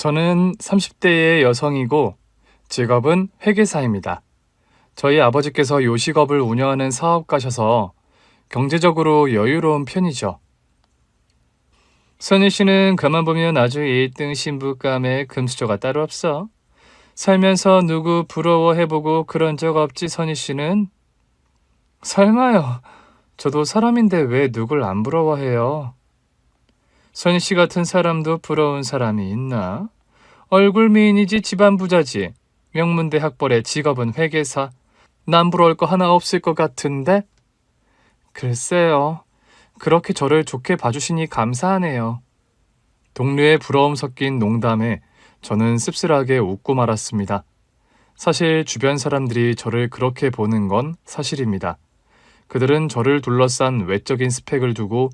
저는 30대의 여성이고 직업은 회계사입니다. 저희 아버지께서 요식업을 운영하는 사업가셔서 경제적으로 여유로운 편이죠. 선희 씨는 가만 보면 아주 1등 신부감에 금수저가 따로 없어. 살면서 누구 부러워해보고 그런 적 없지, 선희 씨는? 설마요. 저도 사람인데 왜 누굴 안 부러워해요? 선희 씨 같은 사람도 부러운 사람이 있나? 얼굴 미인이지 집안 부자지. 명문대 학벌에 직업은 회계사. 남 부러울 거 하나 없을 것 같은데? 글쎄요. 그렇게 저를 좋게 봐주시니 감사하네요. 동료의 부러움 섞인 농담에 저는 씁쓸하게 웃고 말았습니다. 사실 주변 사람들이 저를 그렇게 보는 건 사실입니다. 그들은 저를 둘러싼 외적인 스펙을 두고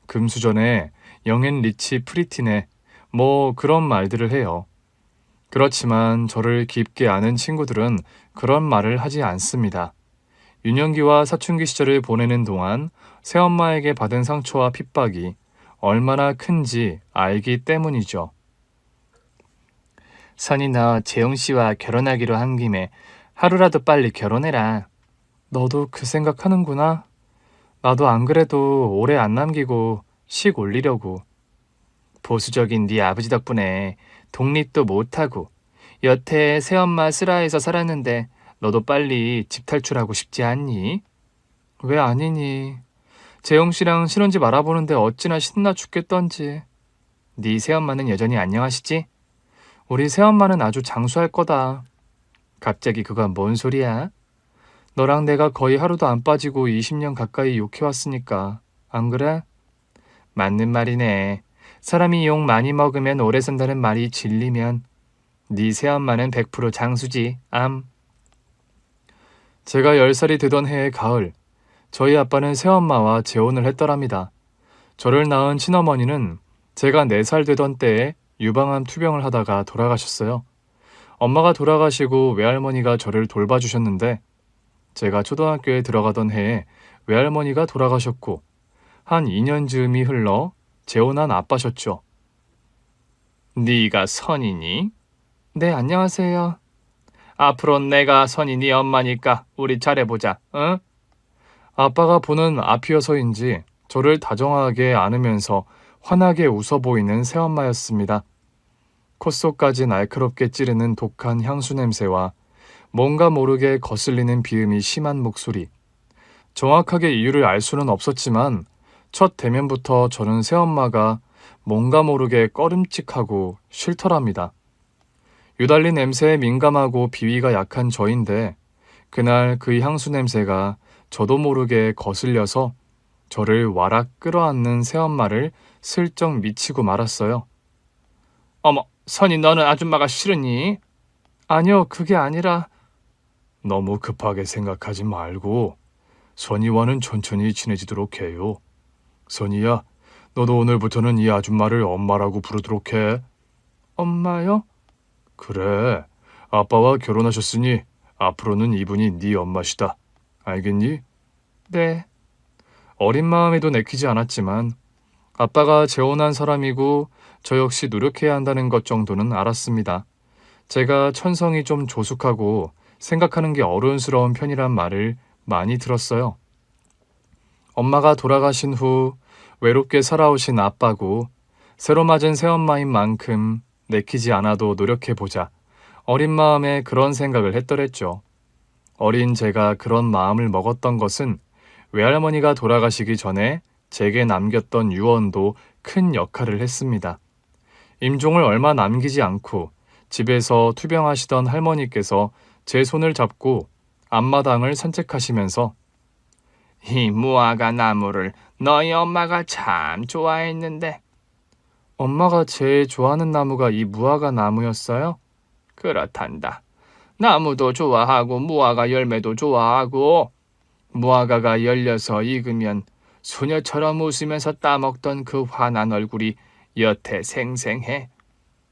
금수전에 영앤 리치 프리티네 뭐 그런 말들을 해요. 그렇지만 저를 깊게 아는 친구들은 그런 말을 하지 않습니다. 유년기와 사춘기 시절을 보내는 동안 새엄마에게 받은 상처와 핍박이 얼마나 큰지 알기 때문이죠. 선이 너 재용 씨와 결혼하기로 한 김에 하루라도 빨리 결혼해라. 너도 그 생각하는구나. 나도 안 그래도 오래 안 남기고 식 올리려고. 보수적인 네 아버지 덕분에 독립도 못하고 여태 새엄마 쓰라해서 살았는데 너도 빨리 집 탈출하고 싶지 않니? 왜 아니니? 재용 씨랑 신혼집 알아보는데 어찌나 신나 죽겠던지. 네 새엄마는 여전히 안녕하시지? 우리 새엄마는 아주 장수할 거다. 갑자기 그건 뭔 소리야? 너랑 내가 거의 하루도 안 빠지고 20년 가까이 욕해왔으니까. 안 그래? 맞는 말이네. 사람이 욕 많이 먹으면 오래 산다는 말이 진리면 네 새엄마는 100% 장수지. 암. 제가 10살이 되던 해의 가을, 저희 아빠는 새엄마와 재혼을 했더랍니다. 저를 낳은 친어머니는 제가 4살 되던 때에 유방암 투병을 하다가 돌아가셨어요. 엄마가 돌아가시고 외할머니가 저를 돌봐주셨는데 제가 초등학교에 들어가던 해에 외할머니가 돌아가셨고 한 2년 즈음이 흘러 재혼한 아빠셨죠. 네가 선이니? 네, 안녕하세요. 앞으로 내가 선이 네 엄마니까 우리 잘해보자, 응? 아빠가 보는 앞이어서인지 저를 다정하게 안으면서 환하게 웃어 보이는 새엄마였습니다. 콧속까지 날카롭게 찌르는 독한 향수 냄새와 뭔가 모르게 거슬리는 비음이 심한 목소리. 정확하게 이유를 알 수는 없었지만 첫 대면부터 저는 새엄마가 뭔가 모르게 꺼림칙하고 싫더랍니다. 유달리 냄새에 민감하고 비위가 약한 저인데 그날 그 향수 냄새가 저도 모르게 거슬려서 저를 와락 끌어안는 새엄마를 슬쩍 미치고 말았어요. 어머, 선이 너는 아줌마가 싫으니? 아니요, 그게 아니라 너무 급하게 생각하지 말고 선이와는 천천히 친해지도록 해요. 선이야, 너도 오늘부터는 이 아줌마를 엄마라고 부르도록 해. 엄마요? 그래, 아빠와 결혼하셨으니 앞으로는 이분이 네 엄마시다. 알겠니? 네. 어린 마음에도 내키지 않았지만 아빠가 재혼한 사람이고 저 역시 노력해야 한다는 것 정도는 알았습니다. 제가 천성이 좀 조숙하고 생각하는 게 어른스러운 편이란 말을 많이 들었어요. 엄마가 돌아가신 후 외롭게 살아오신 아빠고 새로 맞은 새엄마인 만큼 내키지 않아도 노력해보자. 어린 마음에 그런 생각을 했더랬죠. 어린 제가 그런 마음을 먹었던 것은 외할머니가 돌아가시기 전에 제게 남겼던 유언도 큰 역할을 했습니다. 임종을 얼마 남기지 않고 집에서 투병하시던 할머니께서 제 손을 잡고 앞마당을 산책하시면서 이 무화과 나무를 너희 엄마가 참 좋아했는데 엄마가 제일 좋아하는 나무가 이 무화과 나무였어요? 그렇단다. 나무도 좋아하고 무화과 열매도 좋아하고 무화과가 열려서 익으면 소녀처럼 웃으면서 따먹던 그 환한 얼굴이 여태 생생해.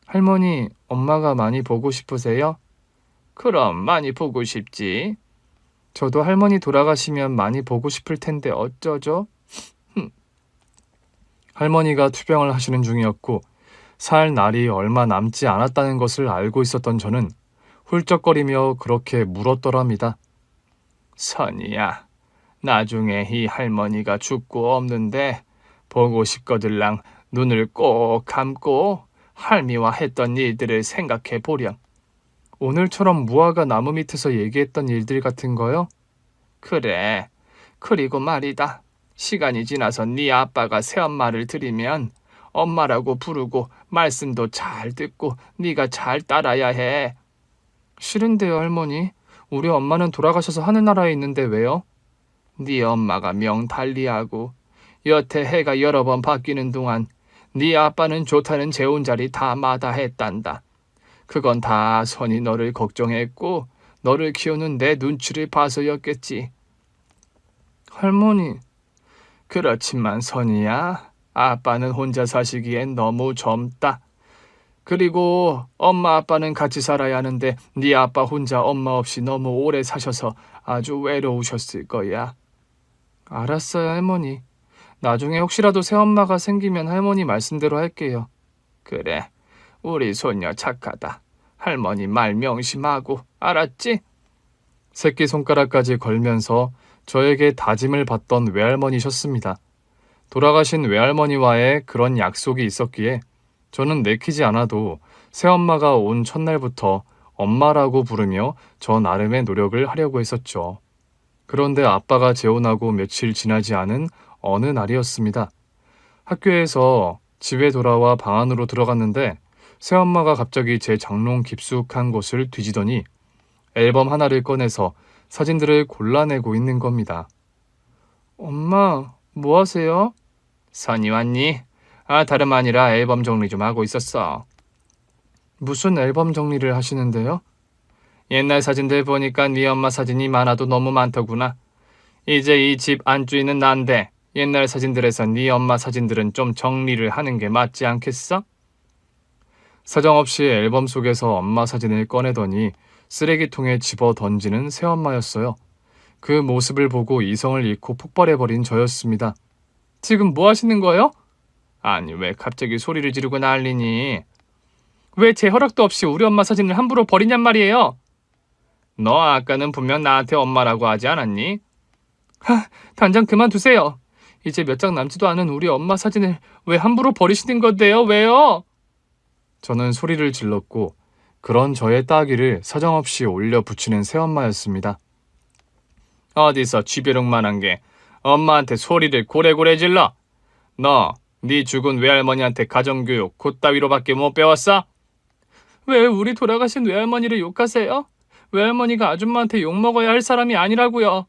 할머니, 엄마가 많이 보고 싶으세요? 그럼 많이 보고 싶지. 저도 할머니 돌아가시면 많이 보고 싶을 텐데 어쩌죠? 할머니가 투병을 하시는 중이었고 살 날이 얼마 남지 않았다는 것을 알고 있었던 저는 훌쩍거리며 그렇게 물었더랍니다. 선이야, 나중에 이 할머니가 죽고 없는데 보고 싶거들랑 눈을 꼭 감고 할미와 했던 일들을 생각해 보렴. 오늘처럼 무화과 나무 밑에서 얘기했던 일들 같은 거요? 그래. 그리고 말이다. 시간이 지나서 네 아빠가 새엄마를 들이면 엄마라고 부르고 말씀도 잘 듣고 네가 잘 따라야 해. 싫은데요, 할머니. 우리 엄마는 돌아가셔서 하늘나라에 있는데 왜요? 네 엄마가 명달리하고 여태 해가 여러 번 바뀌는 동안 네 아빠는 좋다는 재혼 자리 다 마다했단다. 그건 다 선이 너를 걱정했고 너를 키우는 내 눈치를 봐서였겠지. 할머니. 그렇지만 선이야, 아빠는 혼자 사시기엔 너무 젊다. 그리고 엄마 아빠는 같이 살아야 하는데 네 아빠 혼자 엄마 없이 너무 오래 사셔서 아주 외로우셨을 거야. 알았어요, 할머니. 나중에 혹시라도 새엄마가 생기면 할머니 말씀대로 할게요. 그래, 우리 손녀 착하다. 할머니 말 명심하고, 알았지? 새끼손가락까지 걸면서 저에게 다짐을 받던 외할머니셨습니다. 돌아가신 외할머니와의 그런 약속이 있었기에 저는 내키지 않아도 새엄마가 온 첫날부터 엄마라고 부르며 저 나름의 노력을 하려고 했었죠. 그런데 아빠가 재혼하고 며칠 지나지 않은 어느 날이었습니다. 학교에서 집에 돌아와 방 안으로 들어갔는데 새엄마가 갑자기 제 장롱 깊숙한 곳을 뒤지더니 앨범 하나를 꺼내서 사진들을 골라내고 있는 겁니다. 엄마, 뭐 하세요? 선이 왔니? 다름 아니라 앨범 정리 좀 하고 있었어. 무슨 앨범 정리를 하시는데요? 옛날 사진들 보니까 네 엄마 사진이 많아도 너무 많더구나. 이제 이 집 안주인은 난데 옛날 사진들에서 네 엄마 사진들은 좀 정리를 하는 게 맞지 않겠어? 사정없이 앨범 속에서 엄마 사진을 꺼내더니 쓰레기통에 집어 던지는 새엄마였어요. 그 모습을 보고 이성을 잃고 폭발해버린 저였습니다. 지금 뭐 하시는 거예요? 아니, 왜 갑자기 소리를 지르고 난리니? 왜 제 허락도 없이 우리 엄마 사진을 함부로 버리냔 말이에요? 너 아까는 분명 나한테 엄마라고 하지 않았니? 단장 그만두세요. 이제 몇 장 남지도 않은 우리 엄마 사진을 왜 함부로 버리시는 건데요? 왜요? 저는 소리를 질렀고 그런 저의 따귀를 사정없이 올려 붙이는 새엄마였습니다. 어디서 쥐벼룩만한 게 엄마한테 소리를 고래고래 질러? 너, 네 죽은 외할머니한테 가정교육 그따위로밖에 못 배웠어? 왜 우리 돌아가신 외할머니를 욕하세요? 외할머니가 아줌마한테 욕먹어야 할 사람이 아니라고요.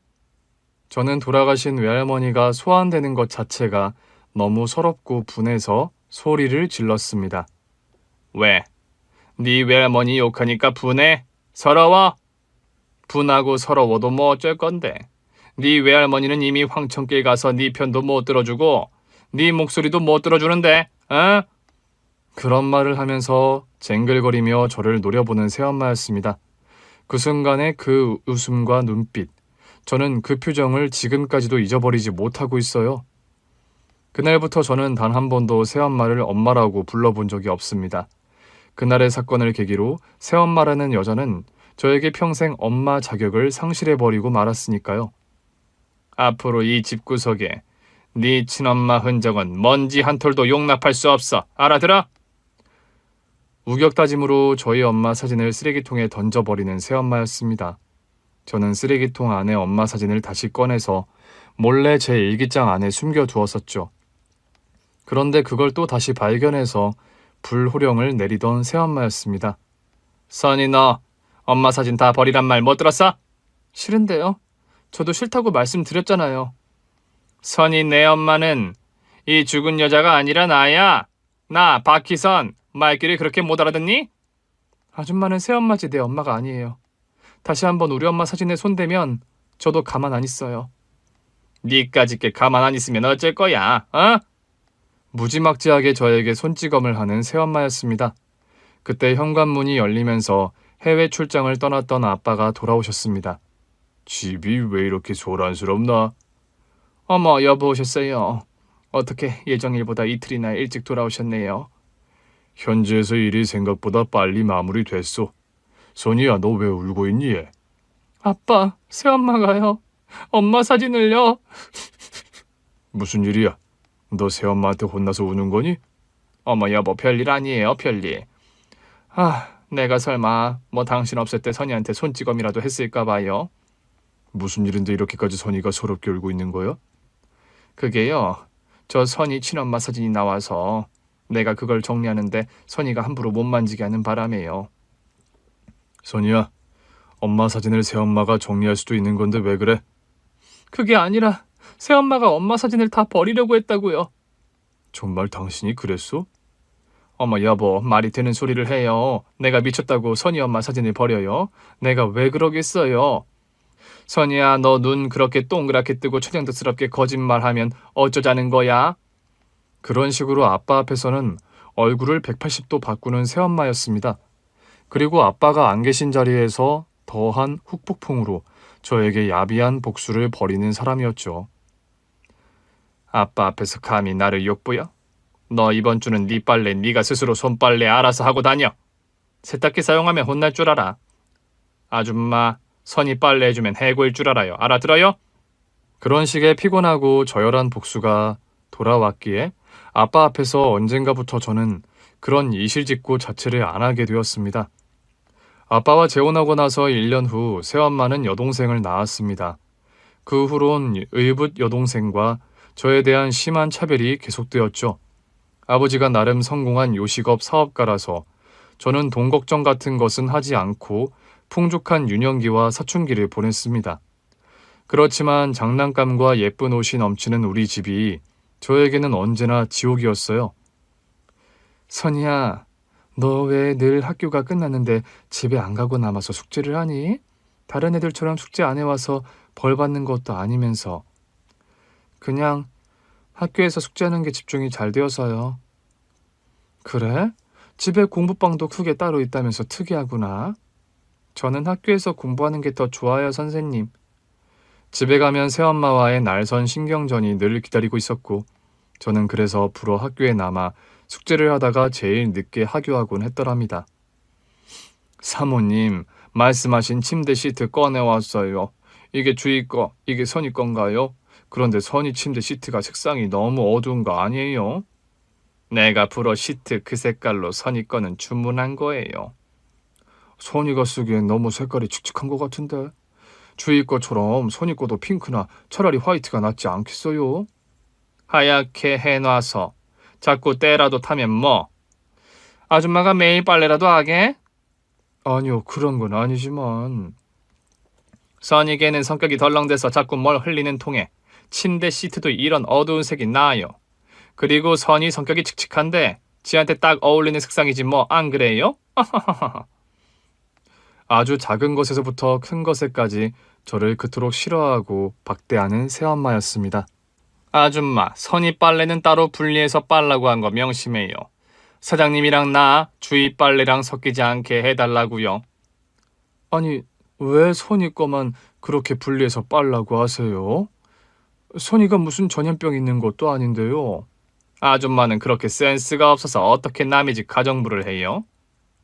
저는 돌아가신 외할머니가 소환되는 것 자체가 너무 서럽고 분해서 소리를 질렀습니다. 왜? 네 외할머니 욕하니까 분해? 서러워? 분하고 서러워도 뭐 어쩔 건데. 네 외할머니는 이미 황천길 가서 네 편도 못 들어주고 네 목소리도 못 들어주는데, 어? 그런 말을 하면서 쟁글거리며 저를 노려보는 새엄마였습니다. 그 순간의 그 웃음과 눈빛, 저는 그 표정을 지금까지도 잊어버리지 못하고 있어요. 그날부터 저는 단 한 번도 새엄마를 엄마라고 불러본 적이 없습니다. 그날의 사건을 계기로 새엄마라는 여자는 저에게 평생 엄마 자격을 상실해버리고 말았으니까요. 앞으로 이 집구석에 네 친엄마 흔적은 먼지 한 톨도 용납할 수 없어. 알아들어? 우격다짐으로 저희 엄마 사진을 쓰레기통에 던져버리는 새엄마였습니다. 저는 쓰레기통 안에 엄마 사진을 다시 꺼내서 몰래 제 일기장 안에 숨겨두었었죠. 그런데 그걸 또 다시 발견해서 불호령을 내리던 새엄마였습니다. 선이 너 엄마 사진 다 버리란 말 못 들었어? 싫은데요. 저도 싫다고 말씀드렸잖아요. 선이 내 엄마는 이 죽은 여자가 아니라 나야. 나 박희선. 말귀를 그렇게 못 알아듣니? 아줌마는 새엄마지 내 엄마가 아니에요. 다시 한번 우리 엄마 사진에 손대면 저도 가만 안 있어요. 니까짓게 가만 안 있으면 어쩔 거야, 어? 무지막지하게 저에게 손찌검을 하는 새엄마였습니다. 그때 현관문이 열리면서 해외 출장을 떠났던 아빠가 돌아오셨습니다. 집이 왜 이렇게 소란스럽나? 어머, 여보 오셨어요. 어떻게 예정일보다 이틀이나 일찍 돌아오셨네요. 현지에서 일이 생각보다 빨리 마무리됐소. 선이야, 너 왜 울고 있니? 얘? 아빠, 새엄마가요. 엄마 사진을요. 무슨 일이야? 너 새엄마한테 혼나서 우는 거니? 어머 여보, 별일 아니에요, 별일. 내가 설마 뭐 당신 없을 때 선이한테 손찌검이라도 했을까 봐요. 무슨 일인데 이렇게까지 선이가 서럽게 울고 있는 거야? 그게요, 저 선이 친엄마 사진이 나와서 내가 그걸 정리하는데 선이가 함부로 못 만지게 하는 바람에요. 선이야, 엄마 사진을 새엄마가 정리할 수도 있는 건데 왜 그래? 그게 아니라 새엄마가 엄마 사진을 다 버리려고 했다고요. 정말 당신이 그랬어? 어머 여보, 말이 되는 소리를 해요. 내가 미쳤다고 선이 엄마 사진을 버려요? 내가 왜 그러겠어요? 선이야, 너 눈 그렇게 동그랗게 뜨고 천연덕스럽게 거짓말하면 어쩌자는 거야? 그런 식으로 아빠 앞에서는 얼굴을 180도 바꾸는 새엄마였습니다. 그리고 아빠가 안 계신 자리에서 더한 후폭풍으로 저에게 야비한 복수를 벌이는 사람이었죠. 아빠 앞에서 감히 나를 욕보여? 너 이번 주는 네 빨래 네가 스스로 손빨래 알아서 하고 다녀. 세탁기 사용하면 혼날 줄 알아. 아줌마, 선이 빨래 해주면 해고일 줄 알아요. 알아들어요? 그런 식의 피곤하고 저열한 복수가 돌아왔기에 아빠 앞에서 언젠가부터 저는 그런 이실직고 자체를 안 하게 되었습니다. 아빠와 재혼하고 나서 1년 후 새엄마는 여동생을 낳았습니다. 그 후론 의붓 여동생과 저에 대한 심한 차별이 계속되었죠. 아버지가 나름 성공한 요식업 사업가라서 저는 돈 걱정 같은 것은 하지 않고 풍족한 유년기와 사춘기를 보냈습니다. 그렇지만 장난감과 예쁜 옷이 넘치는 우리 집이 저에게는 언제나 지옥이었어요. 선이야, 너 왜 늘 학교가 끝났는데 집에 안 가고 남아서 숙제를 하니? 다른 애들처럼 숙제 안 해와서 벌 받는 것도 아니면서. 그냥 학교에서 숙제하는 게 집중이 잘 되어서요. 그래? 집에 공부방도 크게 따로 있다면서 특이하구나. 저는 학교에서 공부하는 게 더 좋아요, 선생님. 집에 가면 새엄마와의 날선 신경전이 늘 기다리고 있었고 저는 그래서 불어 학교에 남아 숙제를 하다가 제일 늦게 하교하곤 했더랍니다. 사모님, 말씀하신 침대 시트 꺼내왔어요. 이게 주희 거, 이게 선이 건가요? 그런데 선이 침대 시트가 색상이 너무 어두운 거 아니에요? 내가 불어 시트 그 색깔로 선이 거는 주문한 거예요. 선이가 쓰기엔 너무 색깔이 칙칙한 것 같은데. 주희 거처럼 선이 거도 핑크나 차라리 화이트가 낫지 않겠어요? 하얗게 해놔서 자꾸 때라도 타면 뭐? 아줌마가 매일 빨래라도 하게? 아니요, 그런 건 아니지만. 선이개는 성격이 덜렁대서 자꾸 뭘 흘리는 통에 침대 시트도 이런 어두운 색이 나아요. 그리고 선이 성격이 칙칙한데 지한테 딱 어울리는 색상이지 뭐, 안 그래요? 아주 작은 것에서부터 큰 것에까지 저를 그토록 싫어하고 박대하는 새엄마였습니다. 아줌마, 선이 빨래는 따로 분리해서 빨라고 한 거 명심해요. 사장님이랑 나 주희 빨래랑 섞이지 않게 해달라고요. 아니, 왜 선이 거만 그렇게 분리해서 빨라고 하세요? 선이가 무슨 전염병 있는 것도 아닌데요. 아줌마는 그렇게 센스가 없어서 어떻게 남의 집 가정부를 해요?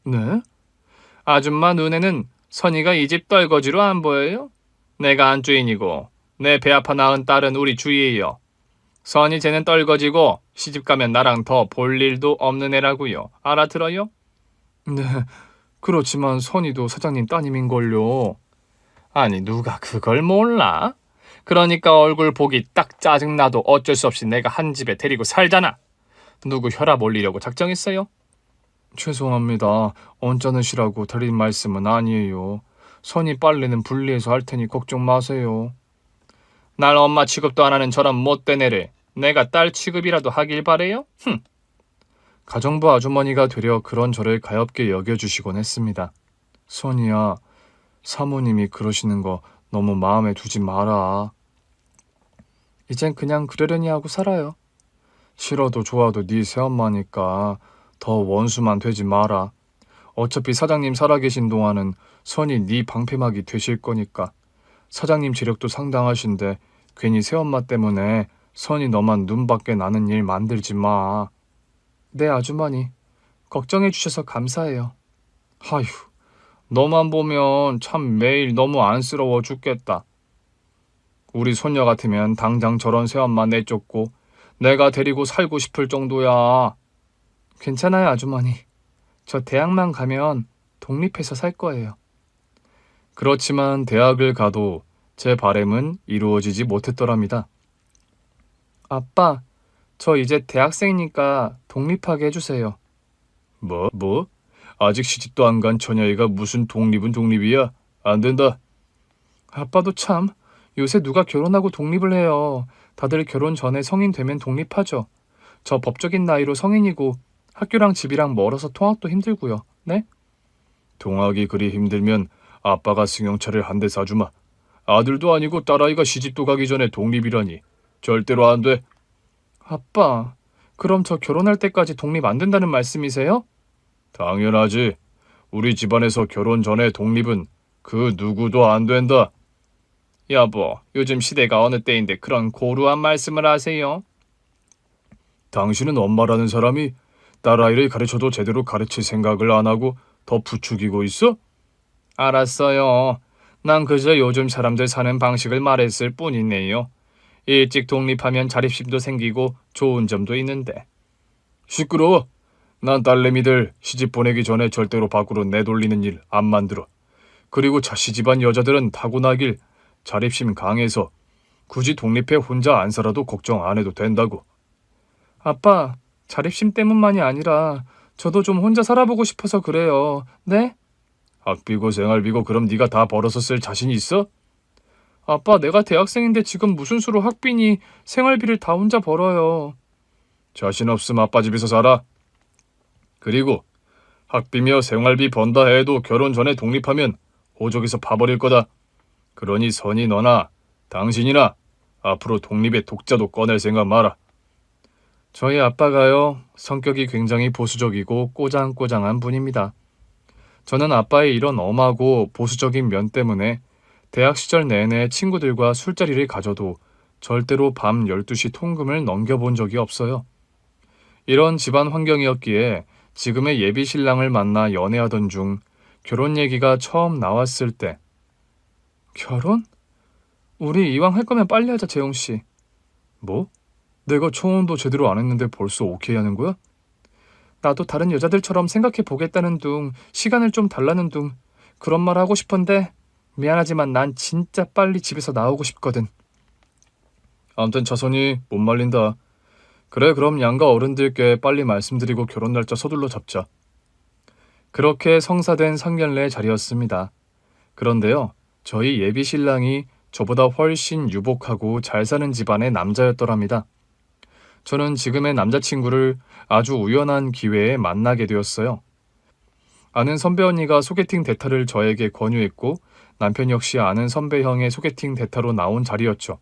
네? 아줌마 눈에는 선이가 이 집 떨거지로 안 보여요? 내가 안주인이고 내 배 아파 낳은 딸은 우리 주희예요. 선이 쟤는 떨거지고 시집가면 나랑 더 볼 일도 없는 애라고요. 알아들어요? 네, 그렇지만 선이도 사장님 따님인걸요. 아니, 누가 그걸 몰라? 그러니까 얼굴 보기 딱 짜증나도 어쩔 수 없이 내가 한 집에 데리고 살잖아. 누구 혈압 올리려고 작정했어요? 죄송합니다. 언짢으시라고 드린 말씀은 아니에요. 선이 빨래는 분리해서 할 테니 걱정 마세요. 날 엄마 취급도 안 하는 저런 못된 애를 내가 딸 취급이라도 하길 바래요? 가정부 아주머니가 되려 그런 저를 가엽게 여겨주시곤 했습니다. 선이야, 사모님이 그러시는 거 너무 마음에 두지 마라. 이젠 그냥 그러려니 하고 살아요. 싫어도 좋아도 네 새엄마니까 더 원수만 되지 마라. 어차피 사장님 살아계신 동안은 선이 네 방패막이 되실 거니까. 사장님 재력도 상당하신데 괜히 새엄마 때문에 선이 너만 눈 밖에 나는 일 만들지 마. 네, 아주머니. 걱정해 주셔서 감사해요. 아휴, 너만 보면 참 매일 너무 안쓰러워 죽겠다. 우리 손녀 같으면 당장 저런 새엄마 내쫓고 내가 데리고 살고 싶을 정도야. 괜찮아요, 아주머니. 저 대학만 가면 독립해서 살 거예요. 그렇지만 대학을 가도 제 바램은 이루어지지 못했더랍니다. 아빠, 저 이제 대학생이니까 독립하게 해주세요. 뭐? 아직 시집도 안 간 처녀애가 무슨 독립은 독립이야? 안 된다. 아빠도 참, 요새 누가 결혼하고 독립을 해요. 다들 결혼 전에 성인 되면 독립하죠. 저 법적인 나이로 성인이고 학교랑 집이랑 멀어서 통학도 힘들고요. 네? 통학이 그리 힘들면 아빠가 승용차를 한 대 사주마. 아들도 아니고 딸아이가 시집도 가기 전에 독립이라니. 절대로 안 돼. 아빠, 그럼 저 결혼할 때까지 독립 안 된다는 말씀이세요? 당연하지. 우리 집안에서 결혼 전에 독립은 그 누구도 안 된다. 여보, 요즘 시대가 어느 때인데 그런 고루한 말씀을 하세요? 당신은 엄마라는 사람이 딸아이를 가르쳐도 제대로 가르칠 생각을 안 하고 더 부추기고 있어? 알았어요. 난 그저 요즘 사람들 사는 방식을 말했을 뿐이네요. 일찍 독립하면 자립심도 생기고 좋은 점도 있는데. 시끄러워. 난 딸내미들 시집 보내기 전에 절대로 밖으로 내돌리는 일 안 만들어. 그리고 자씨 집안 여자들은 타고나길 자립심 강해서 굳이 독립해 혼자 안 살아도 걱정 안 해도 된다고. 아빠, 자립심 때문만이 아니라 저도 좀 혼자 살아보고 싶어서 그래요. 네? 학비고 생활비고 그럼 네가 다 벌어서 쓸 자신 있어? 아빠, 내가 대학생인데 지금 무슨 수로 학비니 생활비를 다 혼자 벌어요. 자신 없음 아빠 집에서 살아. 그리고 학비며 생활비 번다 해도 결혼 전에 독립하면 호적에서 파버릴 거다. 그러니 선이 너나 당신이나 앞으로 독립의 독자도 꺼낼 생각 마라. 저희 아빠가요, 성격이 굉장히 보수적이고 꼬장꼬장한 분입니다. 저는 아빠의 이런 엄하고 보수적인 면 때문에 대학 시절 내내 친구들과 술자리를 가져도 절대로 밤 12시 통금을 넘겨본 적이 없어요. 이런 집안 환경이었기에 지금의 예비 신랑을 만나 연애하던 중 결혼 얘기가 처음 나왔을 때 결혼? 우리 이왕 할 거면 빨리 하자, 재용 씨. 뭐? 내가 초혼도 제대로 안 했는데 벌써 오케이 하는 거야? 나도 다른 여자들처럼 생각해 보겠다는 둥, 시간을 좀 달라는 둥, 그런 말 하고 싶은데 미안하지만 난 진짜 빨리 집에서 나오고 싶거든. 암튼 차선이 못 말린다. 그래, 그럼 양가 어른들께 빨리 말씀드리고 결혼 날짜 서둘러 잡자. 그렇게 성사된 상견례 자리였습니다. 그런데요, 저희 예비 신랑이 저보다 훨씬 유복하고 잘 사는 집안의 남자였더랍니다. 저는 지금의 남자친구를 아주 우연한 기회에 만나게 되었어요. 아는 선배 언니가 소개팅 대타를 저에게 권유했고 남편 역시 아는 선배 형의 소개팅 대타로 나온 자리였죠.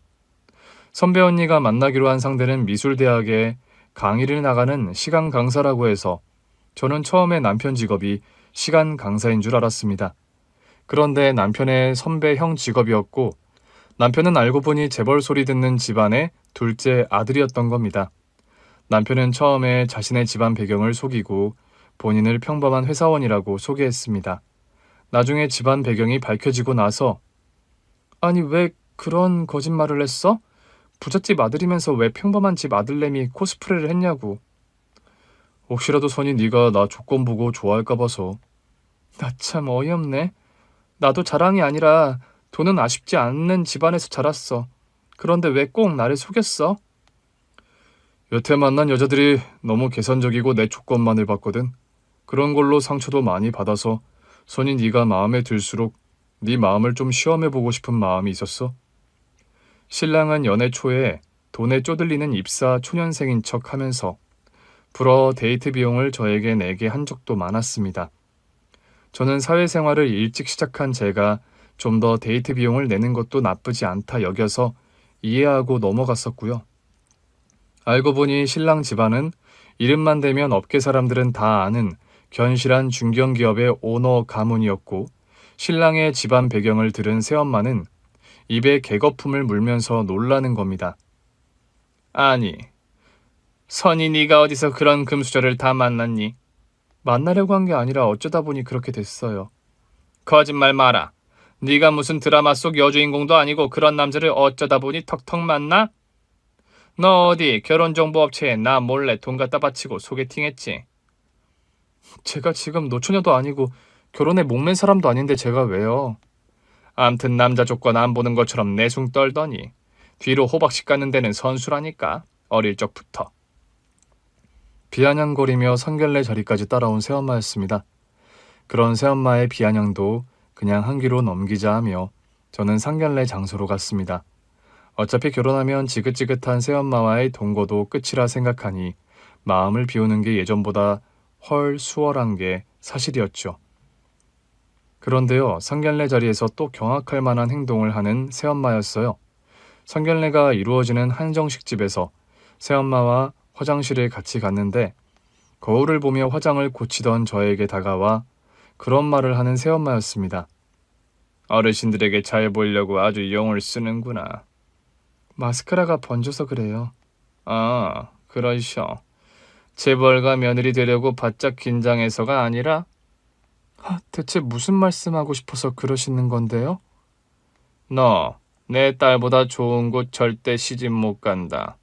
선배 언니가 만나기로 한 상대는 미술대학에 강의를 나가는 시간 강사라고 해서 저는 처음에 남편 직업이 시간 강사인 줄 알았습니다. 그런데 남편의 선배 형 직업이었고 남편은 알고 보니 재벌 소리 듣는 집안의 둘째 아들이었던 겁니다. 남편은 처음에 자신의 집안 배경을 속이고 본인을 평범한 회사원이라고 소개했습니다. 나중에 집안 배경이 밝혀지고 나서 아니 왜 그런 거짓말을 했어? 부잣집 아들이면서 왜 평범한 집 아들내미 코스프레를 했냐고. 혹시라도 선이 네가 나 조건 보고 좋아할까 봐서. 나 참 어이없네. 나도 자랑이 아니라 돈은 아쉽지 않는 집안에서 자랐어. 그런데 왜 꼭 나를 속였어? 여태 만난 여자들이 너무 계산적이고 내 조건만을 봤거든. 그런 걸로 상처도 많이 받아서 선이 네가 마음에 들수록 네 마음을 좀 시험해보고 싶은 마음이 있었어. 신랑은 연애 초에 돈에 쪼들리는 입사 초년생인 척 하면서 불어 데이트 비용을 저에게 내게 한 적도 많았습니다. 저는 사회생활을 일찍 시작한 제가 좀 더 데이트 비용을 내는 것도 나쁘지 않다 여겨서 이해하고 넘어갔었고요. 알고 보니 신랑 집안은 이름만 대면 업계 사람들은 다 아는 견실한 중견기업의 오너 가문이었고 신랑의 집안 배경을 들은 새엄마는 입에 개거품을 물면서 놀라는 겁니다. 아니, 선이 네가 어디서 그런 금수저를 다 만났니? 만나려고 한 게 아니라 어쩌다 보니 그렇게 됐어요. 거짓말 마라. 네가 무슨 드라마 속 여주인공도 아니고 그런 남자를 어쩌다 보니 턱턱 만나? 너 어디 결혼정보업체에 나 몰래 돈 갖다 바치고 소개팅했지? 제가 지금 노처녀도 아니고 결혼에 목맨 사람도 아닌데 제가 왜요? 암튼 남자 조건 안 보는 것처럼 내숭 떨더니 뒤로 호박씨 까는 데는 선수라니까. 어릴 적부터. 비아냥거리며 성결례 자리까지 따라온 새엄마였습니다. 그런 새엄마의 비아냥도 그냥 한 귀로 넘기자 하며 저는 상견례 장소로 갔습니다. 어차피 결혼하면 지긋지긋한 새엄마와의 동거도 끝이라 생각하니 마음을 비우는 게 예전보다 헐 수월한 게 사실이었죠. 그런데요, 상견례 자리에서 또 경악할 만한 행동을 하는 새엄마였어요. 상견례가 이루어지는 한정식 집에서 새엄마와 화장실에 같이 갔는데 거울을 보며 화장을 고치던 저에게 다가와 그런 말을 하는 새엄마였습니다. 어르신들에게 잘 보이려고 아주 용을 쓰는구나. 마스카라가 번져서 그래요. 아, 그러셔. 재벌가 며느리 되려고 바짝 긴장해서가 아니라? 대체 무슨 말씀하고 싶어서 그러시는 건데요? 너, 내 딸보다 좋은 곳 절대 시집 못 간다.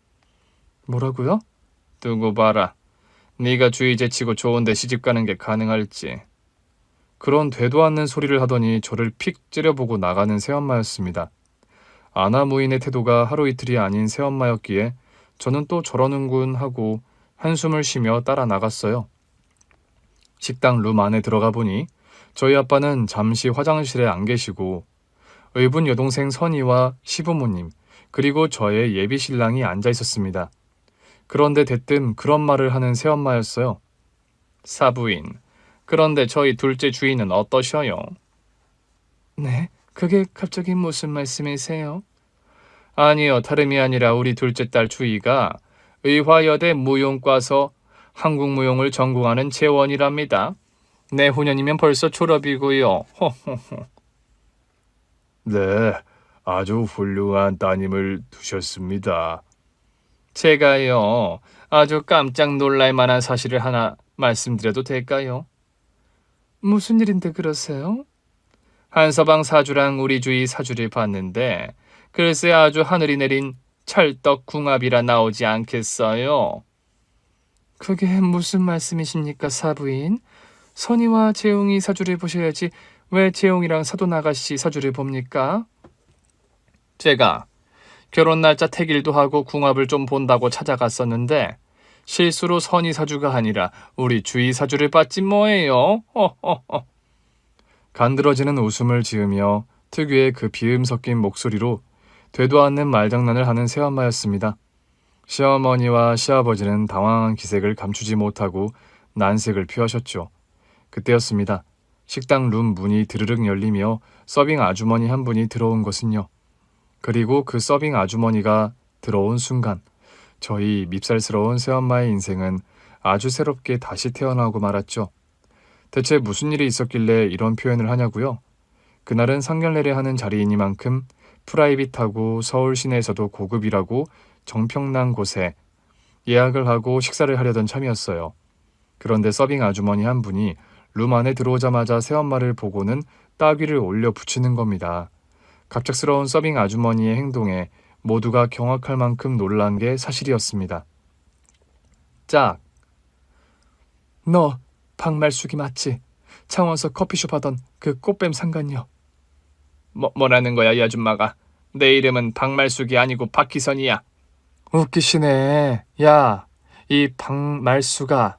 뭐라고요? 두고 봐라. 네가 주의 제치고 좋은 데 시집 가는 게 가능할지. 그런 되도 않는 소리를 하더니 저를 픽 째려보고 나가는 새엄마였습니다. 아나무인의 태도가 하루 이틀이 아닌 새엄마였기에 저는 또 저러는군 하고 한숨을 쉬며 따라 나갔어요. 식당 룸 안에 들어가 보니 저희 아빠는 잠시 화장실에 안 계시고 의분 여동생 선이와 시부모님 그리고 저의 예비 신랑이 앉아 있었습니다. 그런데 대뜸 그런 말을 하는 새엄마였어요. 사부인, 그런데 저희 둘째 주인은 어떠셔요? 네? 그게 갑자기 무슨 말씀이세요? 아니요, 다름이 아니라 우리 둘째 딸 주희가 의화여대 무용과서 한국무용을 전공하는 재원이랍니다. 내후년이면 벌써 졸업이고요. 네, 아주 훌륭한 따님을 두셨습니다. 제가요, 아주 깜짝 놀랄 만한 사실을 하나 말씀드려도 될까요? 무슨 일인데 그러세요? 한서방 사주랑 우리 주희 사주를 봤는데 글쎄 아주 하늘이 내린 찰떡궁합이라 나오지 않겠어요? 그게 무슨 말씀이십니까, 사부인? 선희와 재용이 사주를 보셔야지 왜 재용이랑 사돈 아가씨 사주를 봅니까? 제가 결혼 날짜 태길도 하고 궁합을 좀 본다고 찾아갔었는데 실수로 선희 사주가 아니라 우리 주희 사주를 봤지 뭐예요. 간드러지는 웃음을 지으며 특유의 그 비음 섞인 목소리로 되도 않는 말장난을 하는 새엄마였습니다. 시어머니와 시아버지는 당황한 기색을 감추지 못하고 난색을 표하셨죠. 그때였습니다. 식당 룸 문이 드르륵 열리며 서빙 아주머니 한 분이 들어온 것은요. 그리고 그 서빙 아주머니가 들어온 순간 저희 밉살스러운 새엄마의 인생은 아주 새롭게 다시 태어나고 말았죠. 대체 무슨 일이 있었길래 이런 표현을 하냐고요? 그날은 상견례를 하는 자리이니만큼 프라이빗하고 서울 시내에서도 고급이라고 정평난 곳에 예약을 하고 식사를 하려던 참이었어요. 그런데 서빙 아주머니 한 분이 룸 안에 들어오자마자 새엄마를 보고는 따귀를 올려 붙이는 겁니다. 갑작스러운 서빙 아주머니의 행동에 모두가 경악할 만큼 놀란 게 사실이었습니다. 짝! 너 박말숙이 맞지? 창원서 커피숍 하던 그 꽃뱀 상간녀. 뭐라는 거야 이 아줌마가? 내 이름은 박말숙이 아니고 박희선이야. 웃기시네. 야, 이 박말숙아.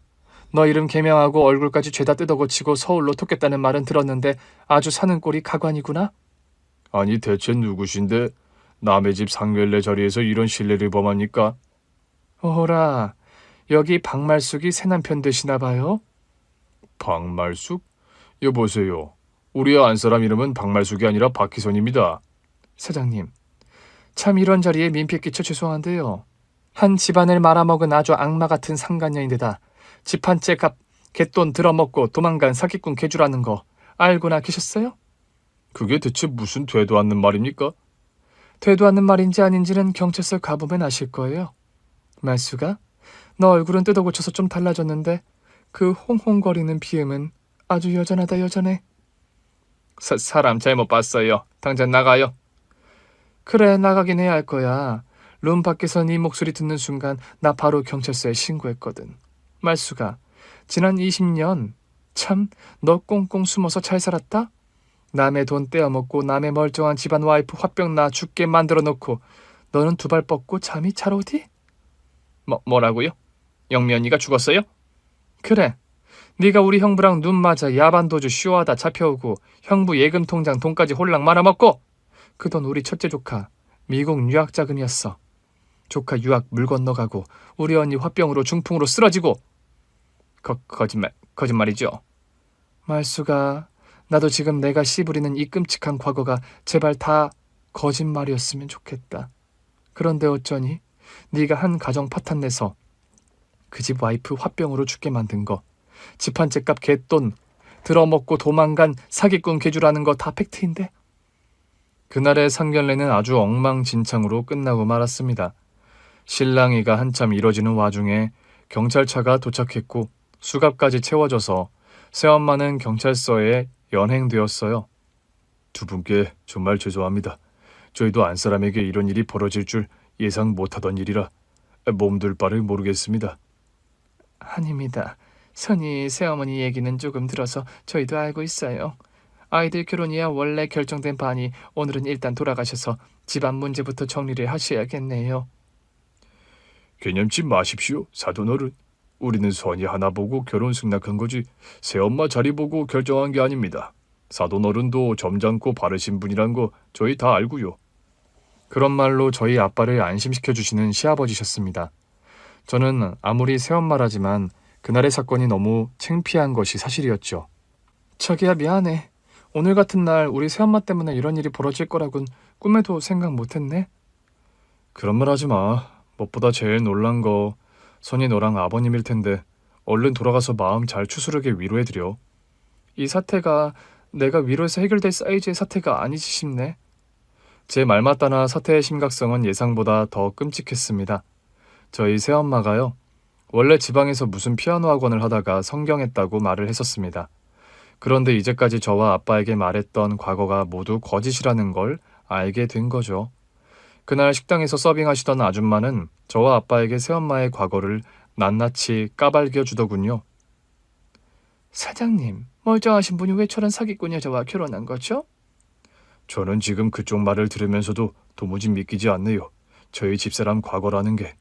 너 이름 개명하고 얼굴까지 죄다 뜯어고치고 서울로 톡겠다는 말은 들었는데 아주 사는 꼴이 가관이구나? 아니 대체 누구신데 남의 집 상견례 자리에서 이런 실례를 범합니까? 어라, 여기 박말숙이 새남편 되시나 봐요? 박말숙? 여보세요. 우리 안사람 이름은 박말숙이 아니라 박희선입니다. 사장님, 참 이런 자리에 민폐 끼쳐 죄송한데요. 한 집안을 말아먹은 아주 악마 같은 상간녀인데다 집 한 채 값 갯돈 들어먹고 도망간 사기꾼 개주라는 거 알고나 계셨어요? 그게 대체 무슨 되도 않는 말입니까? 되도 않는 말인지 아닌지는 경찰서 가보면 아실 거예요. 말수가, 너 얼굴은 뜯어고쳐서 좀 달라졌는데 그 홍홍거리는 비음은 아주 여전하다 여전해. 사람 잘못 봤어요. 당장 나가요. 그래, 나가긴 해야 할 거야. 룸 밖에서 네 목소리 듣는 순간 나 바로 경찰서에 신고했거든. 말수가, 지난 20년 참 너 꽁꽁 숨어서 잘 살았다? 남의 돈 떼어먹고 남의 멀쩡한 집안 와이프 화병 나 죽게 만들어 놓고 너는 두 발 뻗고 잠이 잘 오디? 뭐라고요? 영미 언니가 죽었어요? 그래. 네가 우리 형부랑 눈 맞아 야반도주 쇼하다 잡혀오고 형부 예금 통장 돈까지 홀랑 말아먹고 그 돈 우리 첫째 조카 미국 유학 자금이었어. 조카 유학 물 건너가고 우리 언니 화병으로 중풍으로 쓰러지고. 거짓말이죠. 말수가, 나도 지금 내가 씨부리는 이 끔찍한 과거가 제발 다 거짓말이었으면 좋겠다. 그런데 어쩌니 네가 한 가정 파탄 내서 그 집 와이프 화병으로 죽게 만든 거, 집 한 채 값 개돈 들어먹고 도망간 사기꾼 괴주라는 거 다 팩트인데. 그날의 상견례는 아주 엉망진창으로 끝나고 말았습니다. 실랑이가 한참 이뤄지는 와중에 경찰차가 도착했고 수갑까지 채워져서 새엄마는 경찰서에 연행되었어요. 두 분께 정말 죄송합니다. 저희도 안사람에게 이런 일이 벌어질 줄 예상 못하던 일이라 몸둘 바를 모르겠습니다. 아닙니다. 선희 새어머니 얘기는 조금 들어서 저희도 알고 있어요. 아이들 결혼이야 원래 결정된 바니 오늘은 일단 돌아가셔서 집안 문제부터 정리를 하셔야겠네요. 개념치 마십시오, 사돈어른. 우리는 선이 하나 보고 결혼 승낙한 거지 새엄마 자리 보고 결정한 게 아닙니다. 사돈어른도 점잖고 바르신 분이란 거 저희 다 알고요. 그런 말로 저희 아빠를 안심시켜 주시는 시아버지셨습니다. 저는 아무리 새엄마라지만 그날의 사건이 너무 창피한 것이 사실이었죠. 자기야, 미안해. 오늘 같은 날 우리 새엄마 때문에 이런 일이 벌어질 거라곤 꿈에도 생각 못했네. 그런 말 하지 마. 무엇보다 제일 놀란 거 선이 너랑 아버님일 텐데 얼른 돌아가서 마음 잘 추스르게 위로해드려. 이 사태가 내가 위로해서 해결될 사이즈의 사태가 아니지 싶네. 제 말 맞다나 사태의 심각성은 예상보다 더 끔찍했습니다. 저희 새엄마가요, 원래 지방에서 무슨 피아노 학원을 하다가 성경했다고 말을 했었습니다. 그런데 이제까지 저와 아빠에게 말했던 과거가 모두 거짓이라는 걸 알게 된 거죠. 그날 식당에서 서빙하시던 아줌마는 저와 아빠에게 새엄마의 과거를 낱낱이 까발겨 주더군요. 사장님, 멀쩡하신 분이 왜 저런 사기꾼 여자와 결혼한 거죠? 저는 지금 그쪽 말을 들으면서도 도무지 믿기지 않네요. 저희 집사람 과거라는 게.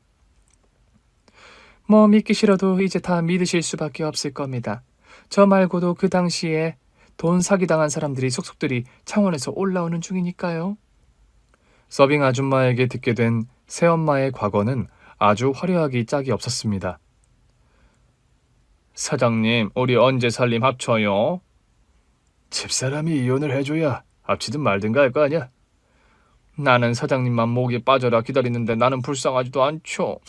뭐 믿기 싫어도 이제 다 믿으실 수밖에 없을 겁니다. 저 말고도 그 당시에 돈 사기당한 사람들이 속속들이 창원에서 올라오는 중이니까요. 서빙 아줌마에게 듣게 된 새엄마의 과거는 아주 화려하기 짝이 없었습니다. 사장님, 우리 언제 살림 합쳐요? 집사람이 이혼을 해줘야 합치든 말든가 할 거 아니야. 나는 사장님만 목에 빠져라 기다리는데 나는 불쌍하지도 않죠.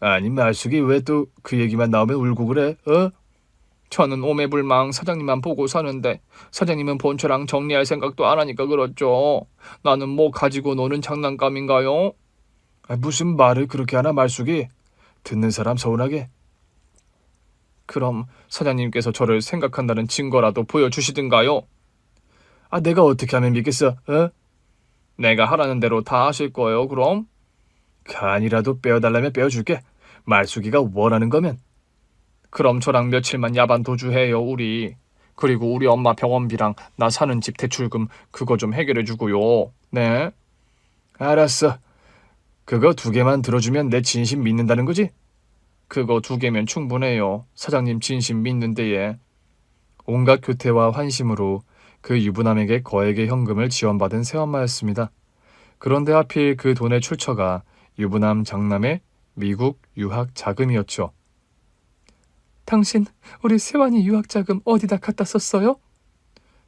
아니, 말숙이 왜 또 그 얘기만 나오면 울고 그래? 저는 오매불망 사장님만 보고 사는데 사장님은 본처랑 정리할 생각도 안 하니까 그렇죠. 나는 뭐 가지고 노는 장난감인가요? 무슨 말을 그렇게 하나, 말숙이. 듣는 사람 서운하게. 그럼 사장님께서 저를 생각한다는 증거라도 보여주시든가요? 내가 어떻게 하면 믿겠어? 내가 하라는 대로 다 하실 거예요, 그럼? 간이라도 빼어달라면 빼어줄게. 말숙이가 원하는 거면. 그럼 저랑 며칠만 야반 도주해요, 우리. 그리고 우리 엄마 병원비랑 나 사는 집 대출금 그거 좀 해결해주고요. 네? 알았어. 그거 2개만 들어주면 내 진심 믿는다는 거지? 그거 2개면 충분해요. 사장님 진심 믿는데에. 온갖 교태와 환심으로 그 유부남에게 거액의 현금을 지원받은 새엄마였습니다. 그런데 하필 그 돈의 출처가 유부남 장남의 미국 유학 자금이었죠. 당신 우리 세환이 유학 자금 어디다 갖다 썼어요?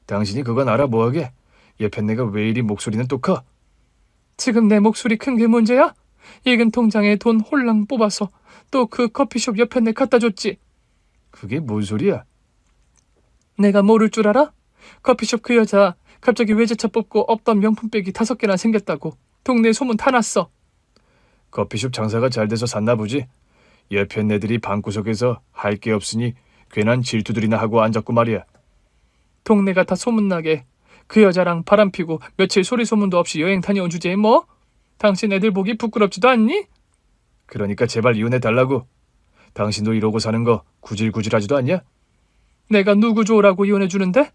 당신이 그건 알아 뭐하게? 예편네가 왜 이리 목소리는 또 커? 지금 내 목소리 큰 게 문제야? 예금 통장에 돈 홀랑 뽑아서 또 그 커피숍 옆편네 갖다 줬지. 그게 뭔 소리야? 내가 모를 줄 알아? 커피숍 그 여자 갑자기 외제차 뽑고 없던 명품백이 5개나 생겼다고 동네에 소문 다 났어. 커피숍 장사가 잘 돼서 샀나 보지. 옆에 애들이 방구석에서 할 게 없으니 괜한 질투들이나 하고 앉았고 말이야. 동네가 다 소문나게 그 여자랑 바람피고 며칠 소리 소문도 없이 여행 다녀온 주제에 뭐? 당신 애들 보기 부끄럽지도 않니? 그러니까 제발 이혼해 달라고. 당신도 이러고 사는 거 구질구질하지도 않냐? 내가 누구 좋으라고 이혼해 주는데?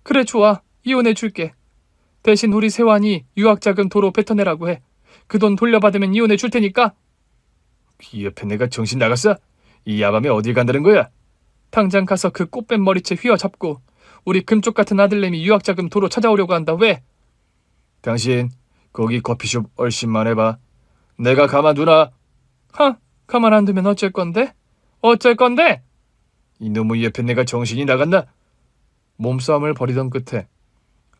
그래 좋아, 이혼해 줄게. 대신 우리 세환이 유학자금 도로 뱉어내라고 해. 그 돈 돌려받으면 이혼해 줄 테니까. 이 옆에 내가 정신 나갔어? 이 야밤에 어딜 간다는 거야? 당장 가서 그 꽃뱀 머리채 휘어잡고 우리 금쪽 같은 아들내미 유학자금 도로 찾아오려고 한다. 왜? 당신 거기 커피숍 얼씬만 해봐. 내가 가만두나? 가만 안 두면 어쩔 건데? 어쩔 건데? 이놈의 옆에 내가 정신이 나갔나? 몸싸움을 벌이던 끝에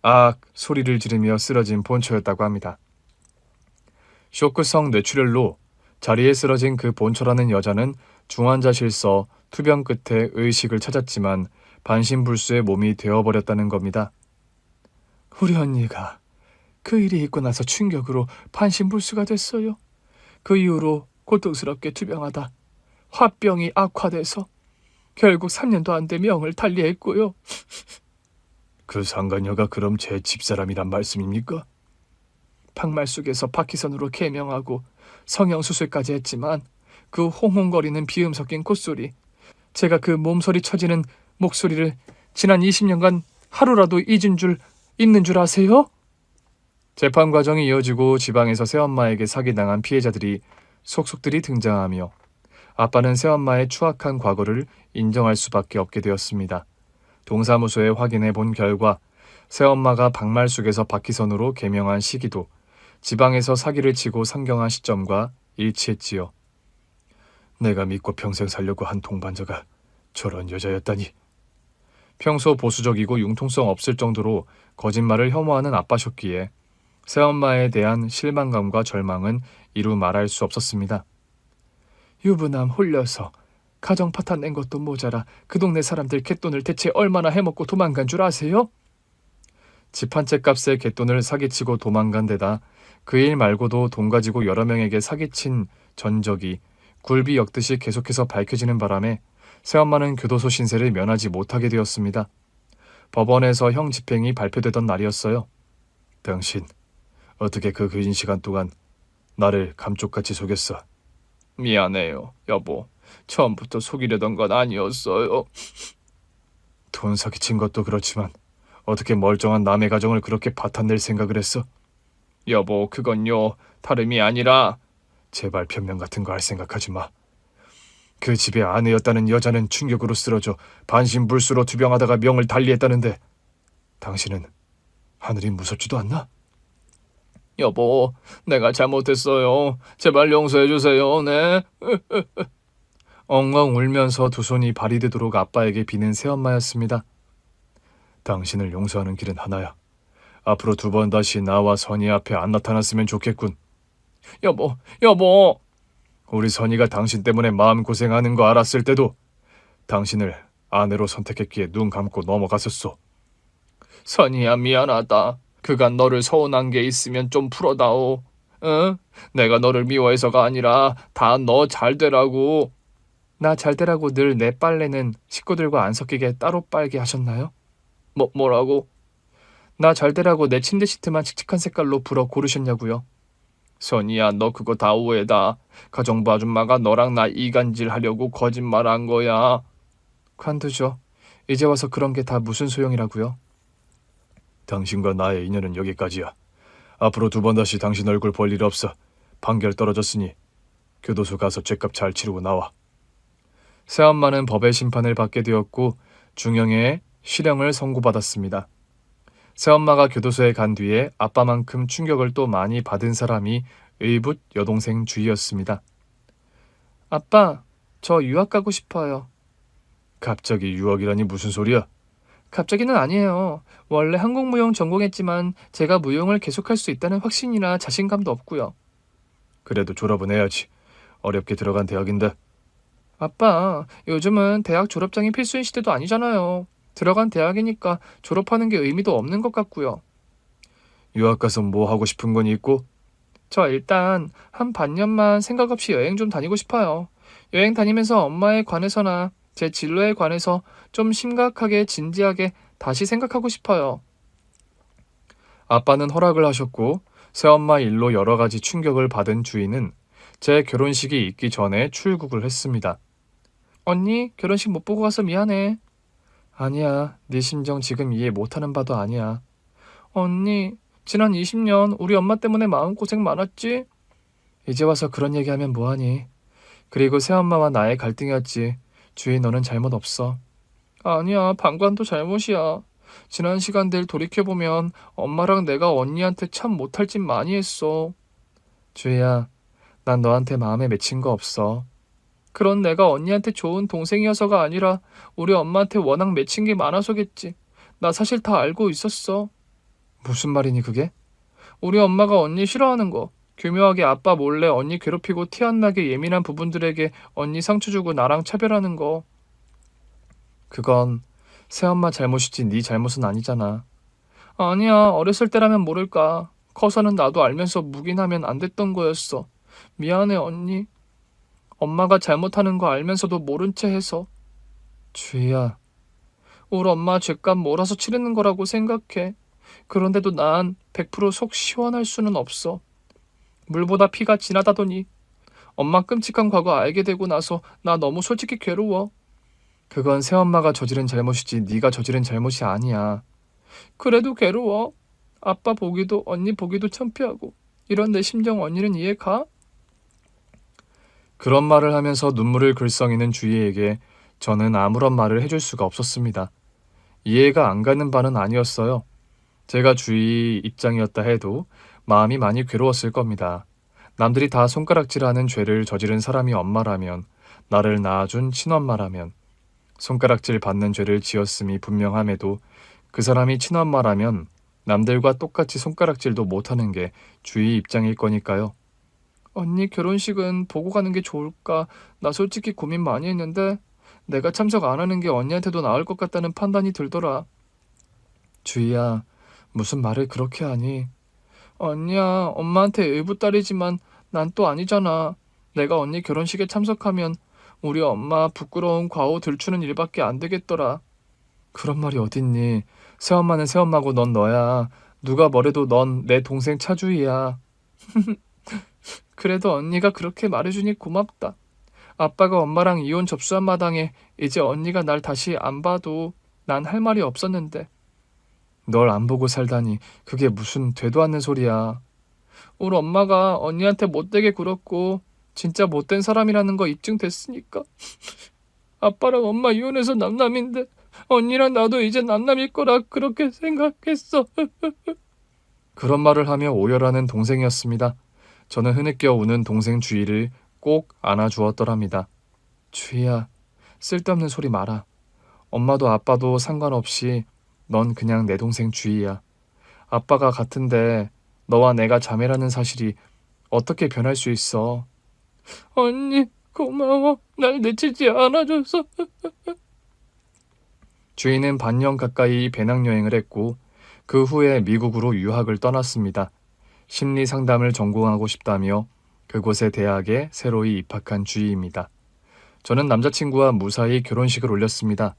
악 소리를 지르며 쓰러진 본초였다고 합니다. 쇼크성 뇌출혈로 자리에 쓰러진 그 본초라는 여자는 중환자실서 투병 끝에 의식을 찾았지만 반신불수의 몸이 되어버렸다는 겁니다. 우리 언니가 그 일이 있고 나서 충격으로 반신불수가 됐어요. 그 이후로 고통스럽게 투병하다 화병이 악화돼서 결국 3년도 안 돼 명을 달리했고요. 그 상간녀가 그럼 제 집사람이란 말씀입니까? 박말숙에서 박희선으로 개명하고 성형수술까지 했지만 그 홍홍거리는 비음 섞인 콧소리, 제가 그 몸소리 쳐지는 목소리를 지난 20년간 하루라도 있는 줄 아세요? 재판 과정이 이어지고 지방에서 새엄마에게 사기당한 피해자들이 속속들이 등장하며 아빠는 새엄마의 추악한 과거를 인정할 수밖에 없게 되었습니다. 동사무소에 확인해 본 결과 새엄마가 박말숙에서 박희선으로 개명한 시기도 지방에서 사기를 치고 상경한 시점과 일치했지요. 내가 믿고 평생 살려고 한 동반자가 저런 여자였다니. 평소 보수적이고 융통성 없을 정도로 거짓말을 혐오하는 아빠셨기에 새엄마에 대한 실망감과 절망은 이루 말할 수 없었습니다. 유부남 홀려서 가정 파탄 낸 것도 모자라 그 동네 사람들 갯돈을 대체 얼마나 해먹고 도망간 줄 아세요? 집 한 채 값에 갯돈을 사기치고 도망간 데다 그 일 말고도 돈 가지고 여러 명에게 사기친 전적이 굴비 엮듯이 계속해서 밝혀지는 바람에 새엄마는 교도소 신세를 면하지 못하게 되었습니다. 법원에서 형 집행이 발표되던 날이었어요. 당신 어떻게 그 긴 시간 동안 나를 감쪽같이 속였어? 미안해요, 여보. 처음부터 속이려던 건 아니었어요. 돈 사기친 것도 그렇지만 어떻게 멀쩡한 남의 가정을 그렇게 파탄낼 생각을 했어? 여보, 그건요, 다름이 아니라. 제발 변명 같은 거 할 생각하지 마. 그 집의 아내였다는 여자는 충격으로 쓰러져 반신불수로 투병하다가 명을 달리했다는데 당신은 하늘이 무섭지도 않나? 여보, 내가 잘못했어요. 제발 용서해 주세요. 네. 엉엉 울면서 두 손이 발이 되도록 아빠에게 비는 새엄마였습니다. 당신을 용서하는 길은 하나야. 앞으로 2번 다시 나와 선희 앞에 안 나타났으면 좋겠군. 여보. 우리 선희가 당신 때문에 마음고생하는 거 알았을 때도 당신을 아내로 선택했기에 눈 감고 넘어갔었소. 선희야, 미안하다. 그간 너를 서운한 게 있으면 좀 풀어다오. 응? 내가 너를 미워해서가 아니라 다 너 잘 되라고. 나 잘 되라고 늘 내 빨래는 식구들과 안 섞이게 따로 빨게 하셨나요? 뭐라고? 나 잘 되라고 내 침대 시트만 칙칙한 색깔로 불어 고르셨냐고요? 선이야, 너 그거 다 오해다. 가정부 아줌마가 너랑 나 이간질 하려고 거짓말한 거야. 관두죠. 이제 와서 그런 게 다 무슨 소용이라고요? 당신과 나의 인연은 여기까지야. 앞으로 2번 다시 당신 얼굴 볼 일 없어. 판결 떨어졌으니 교도소 가서 죗값 잘 치르고 나와. 새엄마는 법의 심판을 받게 되었고 중형의 실형을 선고받았습니다. 새엄마가 교도소에 간 뒤에 아빠만큼 충격을 또 많이 받은 사람이 의붓 여동생 주희였습니다. 아빠, 저 유학 가고 싶어요. 갑자기 유학이라니 무슨 소리야? 갑자기는 아니에요. 원래 한국무용 전공했지만 제가 무용을 계속할 수 있다는 확신이나 자신감도 없고요. 그래도 졸업은 해야지. 어렵게 들어간 대학인데. 아빠, 요즘은 대학 졸업장이 필수인 시대도 아니잖아요. 들어간 대학이니까 졸업하는 게 의미도 없는 것 같고요. 유학 가서 뭐 하고 싶은 건 있고? 저 일단 한 반년만 생각 없이 여행 좀 다니고 싶어요. 여행 다니면서 엄마에 관해서나 제 진로에 관해서 좀 심각하게 진지하게 다시 생각하고 싶어요. 아빠는 허락을 하셨고 새엄마 일로 여러 가지 충격을 받은 주인은 제 결혼식이 있기 전에 출국을 했습니다. 언니, 결혼식 못 보고 가서 미안해. 아니야, 네 심정 지금 이해 못하는 바도 아니야. 언니, 지난 20년 우리 엄마 때문에 마음고생 많았지? 이제 와서 그런 얘기하면 뭐하니? 그리고 새엄마와 나의 갈등이었지. 주인 너는 잘못 없어. 아니야, 방관도 잘못이야. 지난 시간들 돌이켜보면 엄마랑 내가 언니한테 참 못할 짓 많이 했어. 주희야, 난 너한테 마음에 맺힌 거 없어. 그런 내가 언니한테 좋은 동생이어서가 아니라 우리 엄마한테 워낙 맺힌 게 많아서겠지. 나 사실 다 알고 있었어. 무슨 말이니 그게? 우리 엄마가 언니 싫어하는 거. 교묘하게 아빠 몰래 언니 괴롭히고 티 안 나게 예민한 부분들에게 언니 상처 주고 나랑 차별하는 거. 그건 새엄마 잘못이지 네 잘못은 아니잖아. 아니야, 어렸을 때라면 모를까. 커서는 나도 알면서 묵인하면 안 됐던 거였어. 미안해, 언니. 엄마가 잘못하는 거 알면서도 모른 채 해서. 주희야, 우리 엄마 죗값 몰아서 치르는 거라고 생각해. 그런데도 난 100%속 시원할 수는 없어. 물보다 피가 진하다더니. 엄마 끔찍한 과거 알게 되고 나서 나 너무 솔직히 괴로워. 그건 새엄마가 저지른 잘못이지 네가 저지른 잘못이 아니야. 그래도 괴로워. 아빠 보기도 언니 보기도 창피하고. 이런 내 심정 언니는 이해가? 그런 말을 하면서 눈물을 글썽이는 주희에게 저는 아무런 말을 해줄 수가 없었습니다. 이해가 안 가는 바는 아니었어요. 제가 주희 입장이었다 해도 마음이 많이 괴로웠을 겁니다. 남들이 다 손가락질하는 죄를 저지른 사람이 엄마라면, 나를 낳아준 친엄마라면, 손가락질 받는 죄를 지었음이 분명함에도 그 사람이 친엄마라면 남들과 똑같이 손가락질도 못하는 게 주희 입장일 거니까요. 언니 결혼식은 보고 가는 게 좋을까? 나 솔직히 고민 많이 했는데 내가 참석 안 하는 게 언니한테도 나을 것 같다는 판단이 들더라. 주희야, 무슨 말을 그렇게 하니? 언니야, 엄마한테 의붓딸이지만 난 또 아니잖아. 내가 언니 결혼식에 참석하면 우리 엄마 부끄러운 과오 들추는 일밖에 안 되겠더라. 그런 말이 어딨니? 새엄마는 새엄마고 넌 너야. 누가 뭐래도 넌 내 동생 차주희야. 그래도 언니가 그렇게 말해주니 고맙다. 아빠가 엄마랑 이혼 접수한 마당에 이제 언니가 날 다시 안 봐도 난 할 말이 없었는데. 널 안 보고 살다니 그게 무슨 되도 않는 소리야. 우리 엄마가 언니한테 못되게 굴었고 진짜 못된 사람이라는 거 입증됐으니까. 아빠랑 엄마 이혼해서 남남인데 언니랑 나도 이제 남남일 거라 그렇게 생각했어. 그런 말을 하며 오열하는 동생이었습니다. 저는 흐느껴 우는 동생 주희를 꼭 안아주었더랍니다. 주희야, 쓸데없는 소리 마라. 엄마도 아빠도 상관없이 넌 그냥 내 동생 주희야. 아빠가 같은데 너와 내가 자매라는 사실이 어떻게 변할 수 있어? 언니 고마워. 날 내치지 않아줘서. 주희는 반년 가까이 배낭여행을 했고 그 후에 미국으로 유학을 떠났습니다. 심리 상담을 전공하고 싶다며 그곳의 대학에 새로이 입학한 주희입니다. 저는 남자친구와 무사히 결혼식을 올렸습니다.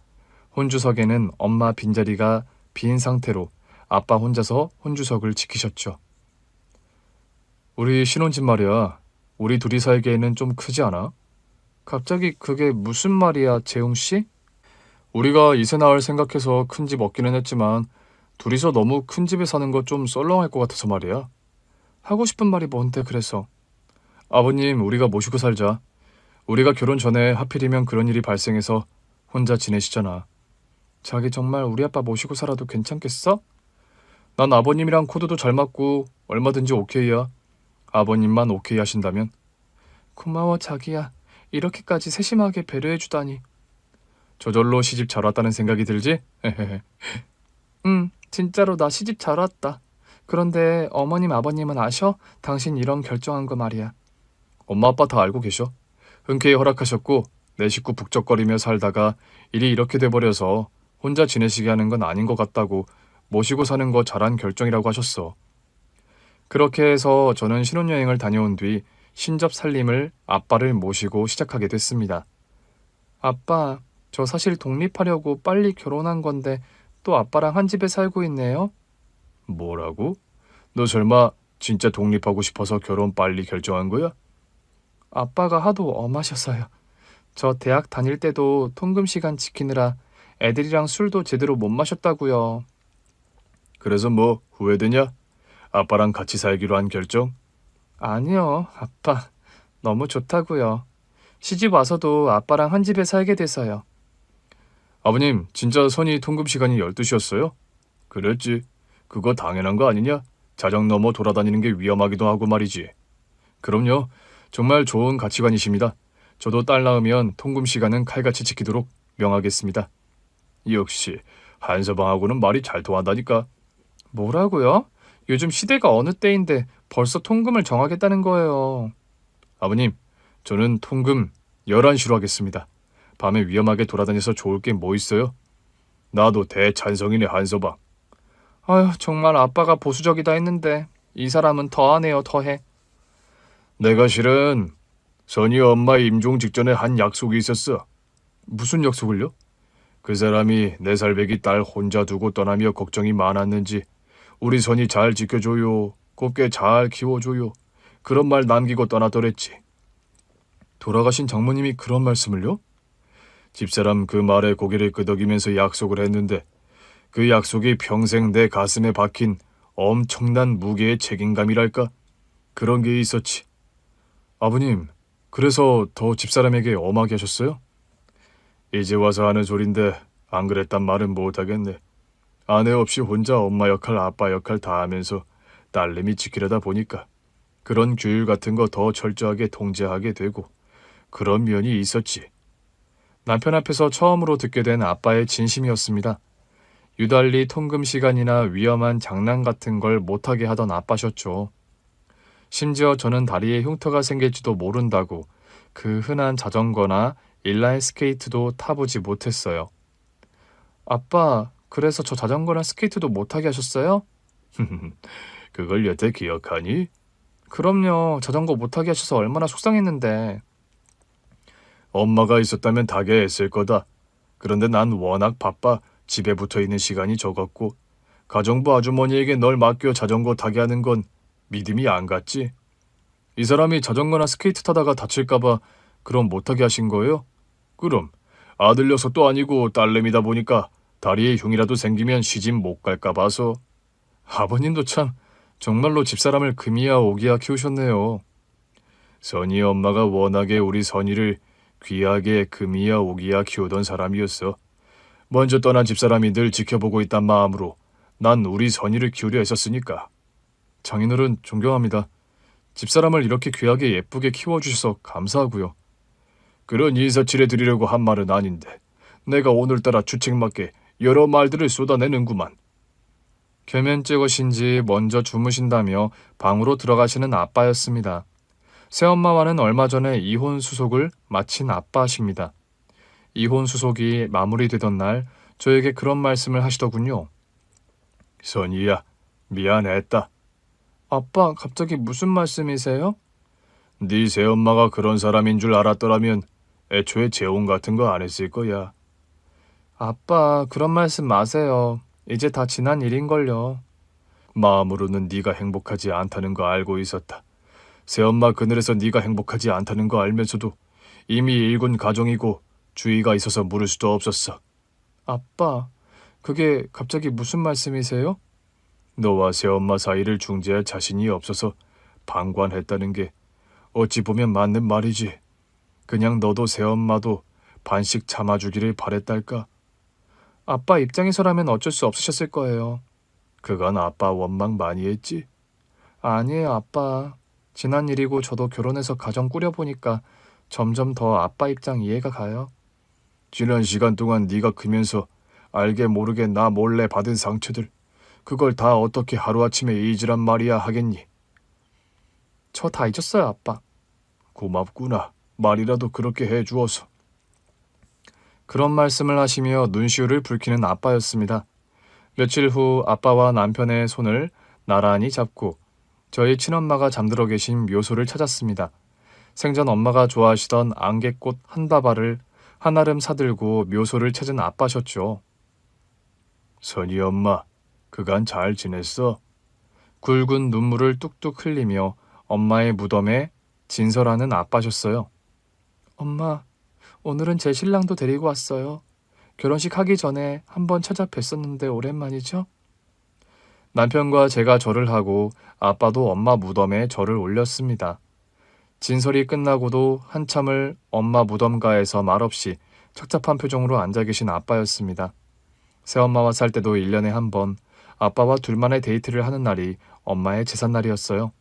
혼주석에는 엄마 빈자리가 빈 상태로 아빠 혼자서 혼주석을 지키셨죠. 우리 신혼집 말이야. 우리 둘이 살기에는 좀 크지 않아? 갑자기 그게 무슨 말이야, 재웅씨? 우리가 이세 나을 생각해서 큰 집 얻기는 했지만 둘이서 너무 큰 집에 사는 거 좀 썰렁할 것 같아서 말이야. 하고 싶은 말이 뭔데 그래서. 아버님, 우리가 모시고 살자. 우리가 결혼 전에 하필이면 그런 일이 발생해서 혼자 지내시잖아. 자기 정말 우리 아빠 모시고 살아도 괜찮겠어? 난 아버님이랑 코드도 잘 맞고 얼마든지 오케이야. 아버님만 오케이 하신다면. 고마워 자기야. 이렇게까지 세심하게 배려해주다니. 저절로 시집 잘 왔다는 생각이 들지? 응, 진짜로 나 시집 잘 왔다. 그런데 어머님 아버님은 아셔? 당신 이런 결정한 거 말이야. 엄마 아빠 다 알고 계셔. 흔쾌히 허락하셨고 내 식구 북적거리며 살다가 일이 이렇게 돼버려서 혼자 지내시게 하는 건 아닌 것 같다고 모시고 사는 거 잘한 결정이라고 하셨어. 그렇게 해서 저는 신혼여행을 다녀온 뒤 신접 살림을 아빠를 모시고 시작하게 됐습니다. 아빠, 저 사실 독립하려고 빨리 결혼한 건데 또 아빠랑 한 집에 살고 있네요. 뭐라고? 너 설마 진짜 독립하고 싶어서 결혼 빨리 결정한 거야? 아빠가 하도 엄하셔서요. 저 대학 다닐 때도 통금 시간 지키느라 애들이랑 술도 제대로 못 마셨다고요. 그래서 뭐 후회되냐? 아빠랑 같이 살기로 한 결정? 아니요, 아빠. 너무 좋다고요. 시집 와서도 아빠랑 한 집에 살게 돼서요. 아버님, 진짜 선이 통금 시간이 12시였어요? 그랬지. 그거 당연한 거 아니냐? 자정 넘어 돌아다니는 게 위험하기도 하고 말이지. 그럼요. 정말 좋은 가치관이십니다. 저도 딸 낳으면 통금 시간은 칼같이 지키도록 명하겠습니다. 역시 한서방하고는 말이 잘 통한다니까. 뭐라고요? 요즘 시대가 어느 때인데 벌써 통금을 정하겠다는 거예요. 아버님, 저는 통금 11시로 하겠습니다. 밤에 위험하게 돌아다녀서 좋을 게 뭐 있어요? 나도 대찬성이네 한서방. 아휴, 정말 아빠가 보수적이다 했는데 이 사람은 더하네요, 더해. 내가 실은 선이 엄마 임종 직전에 한 약속이 있었어. 무슨 약속을요? 그 사람이 4살배기 딸 혼자 두고 떠나며 걱정이 많았는지 우리 선이 잘 지켜줘요. 곱게 잘 키워줘요. 그런 말 남기고 떠나더랬지. 돌아가신 장모님이 그런 말씀을요? 집사람 그 말에 고개를 끄덕이면서 약속을 했는데 그 약속이 평생 내 가슴에 박힌 엄청난 무게의 책임감이랄까? 그런 게 있었지. 아버님, 그래서 더 집사람에게 엄하게 하셨어요? 이제 와서 하는 소린데 안 그랬단 말은 못하겠네. 아내 없이 혼자 엄마 역할, 아빠 역할 다 하면서 딸내미 지키려다 보니까 그런 규율 같은 거 더 철저하게 통제하게 되고 그런 면이 있었지. 남편 앞에서 처음으로 듣게 된 아빠의 진심이었습니다. 유달리 통금 시간이나 위험한 장난 같은 걸 못하게 하던 아빠셨죠. 심지어 저는 다리에 흉터가 생길지도 모른다고 그 흔한 자전거나 인라인 스케이트도 타보지 못했어요. 아빠, 그래서 저 자전거나 스케이트도 못하게 하셨어요? 그걸 여태 기억하니? 그럼요. 자전거 못하게 하셔서 얼마나 속상했는데. 엄마가 있었다면 타게 했을 거다. 그런데 난 워낙 바빠 집에 붙어 있는 시간이 적었고 가정부 아주머니에게 널 맡겨 자전거 타게 하는 건 믿음이 안 갔지. 이 사람이 자전거나 스케이트 타다가 다칠까봐 그럼 못하게 하신 거예요? 그럼 아들 녀석도 아니고 딸내미다 보니까 다리에 흉이라도 생기면 시집 못 갈까 봐서. 아버님도 참 정말로 집사람을 금이야 오기야 키우셨네요. 선희 엄마가 워낙에 우리 선희를 귀하게 금이야 오기야 키우던 사람이었어. 먼저 떠난 집사람이 늘 지켜보고 있단 마음으로 난 우리 선희를 키우려 했었으니까. 장인어른 존경합니다. 집사람을 이렇게 귀하게 예쁘게 키워주셔서 감사하고요. 그런 인사치레 드리려고 한 말은 아닌데 내가 오늘따라 주책맞게 여러 말들을 쏟아내는구만. 겸연쩍으신지 먼저 주무신다며 방으로 들어가시는 아빠였습니다. 새엄마와는 얼마 전에 이혼 수속을 마친 아빠십니다. 이혼 수속이 마무리되던 날 저에게 그런 말씀을 하시더군요. 선희야, 미안했다. 아빠, 갑자기 무슨 말씀이세요? 네 새엄마가 그런 사람인 줄 알았더라면 애초에 재혼 같은 거 안 했을 거야. 아빠, 그런 말씀 마세요. 이제 다 지난 일인걸요. 마음으로는 네가 행복하지 않다는 거 알고 있었다. 새엄마 그늘에서 네가 행복하지 않다는 거 알면서도 이미 일군 가정이고 주의가 있어서 물을 수도 없었어. 아빠, 그게 갑자기 무슨 말씀이세요? 너와 새엄마 사이를 중재할 자신이 없어서 방관했다는 게 어찌 보면 맞는 말이지. 그냥 너도 새엄마도 반씩 참아주기를 바랬달까. 아빠 입장에서라면 어쩔 수 없으셨을 거예요. 그건 아빠 원망 많이 했지? 아니에요, 아빠. 지난 일이고 저도 결혼해서 가정 꾸려보니까 점점 더 아빠 입장 이해가 가요. 지난 시간 동안 네가 크면서 알게 모르게 나 몰래 받은 상처들, 그걸 다 어떻게 하루아침에 잊으란 말이야 하겠니? 저 다 잊었어요, 아빠. 고맙구나. 말이라도 그렇게 해주어서. 그런 말씀을 하시며 눈시울을 붉히는 아빠였습니다. 며칠 후 아빠와 남편의 손을 나란히 잡고 저희 친엄마가 잠들어 계신 묘소를 찾았습니다. 생전 엄마가 좋아하시던 안개꽃 한 다발을 한아름 사들고 묘소를 찾은 아빠셨죠. 선희 엄마, 그간 잘 지냈어? 굵은 눈물을 뚝뚝 흘리며 엄마의 무덤에 진설하는 아빠셨어요. 엄마, 오늘은 제 신랑도 데리고 왔어요. 결혼식 하기 전에 한번 찾아뵀었는데 오랜만이죠? 남편과 제가 절을 하고 아빠도 엄마 무덤에 절을 올렸습니다. 진설이 끝나고도 한참을 엄마 무덤가에서 말없이 착잡한 표정으로 앉아 계신 아빠였습니다. 새엄마와 살 때도 1년에 한 번 아빠와 둘만의 데이트를 하는 날이 엄마의 제삿날이었어요.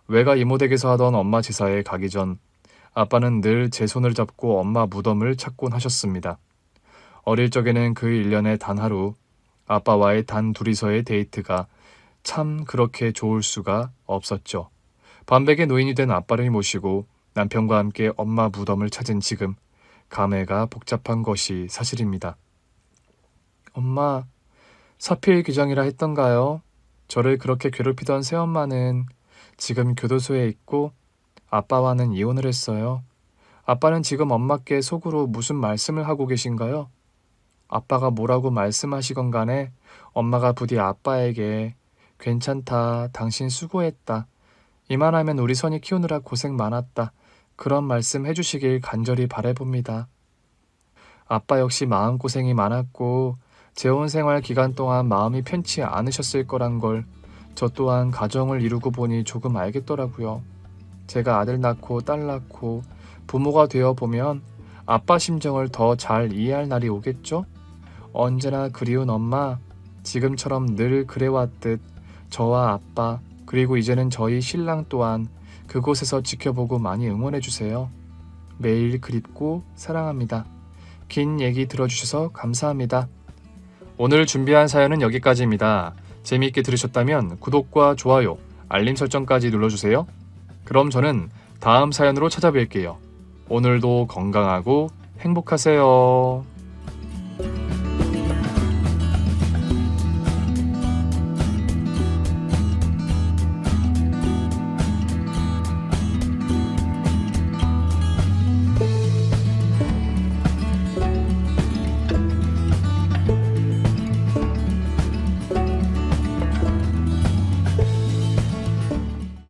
외가 이모댁에서 하던 엄마 제사에 가기 전 아빠는 늘 제 손을 잡고 엄마 무덤을 찾곤 하셨습니다. 어릴 적에는 그 1년에 단 하루 아빠와의 단 둘이서의 데이트가 참 그렇게 좋을 수가 없었죠. 반백의 노인이 된 아빠를 모시고 남편과 함께 엄마 무덤을 찾은 지금 감회가 복잡한 것이 사실입니다. 엄마, 사필 규정이라 했던가요? 저를 그렇게 괴롭히던 새엄마는 지금 교도소에 있고 아빠와는 이혼을 했어요. 아빠는 지금 엄마께 속으로 무슨 말씀을 하고 계신가요? 아빠가 뭐라고 말씀하시건 간에 엄마가 부디 아빠에게 괜찮다, 당신 수고했다, 이만하면 우리 선이 키우느라 고생 많았다, 그런 말씀 해주시길 간절히 바라봅니다. 아빠 역시 마음고생이 많았고 재혼 생활 기간 동안 마음이 편치 않으셨을 거란 걸 저 또한 가정을 이루고 보니 조금 알겠더라고요. 제가 아들 낳고 딸 낳고 부모가 되어 보면 아빠 심정을 더 잘 이해할 날이 오겠죠? 언제나 그리운 엄마, 지금처럼 늘 그래왔듯 저와 아빠 그리고 이제는 저희 신랑 또한 그곳에서 지켜보고 많이 응원해주세요. 매일 그립고 사랑합니다. 긴 얘기 들어주셔서 감사합니다. 오늘 준비한 사연은 여기까지입니다. 재미있게 들으셨다면 구독과 좋아요, 알림 설정까지 눌러주세요. 그럼 저는 다음 사연으로 찾아뵐게요. 오늘도 건강하고 행복하세요.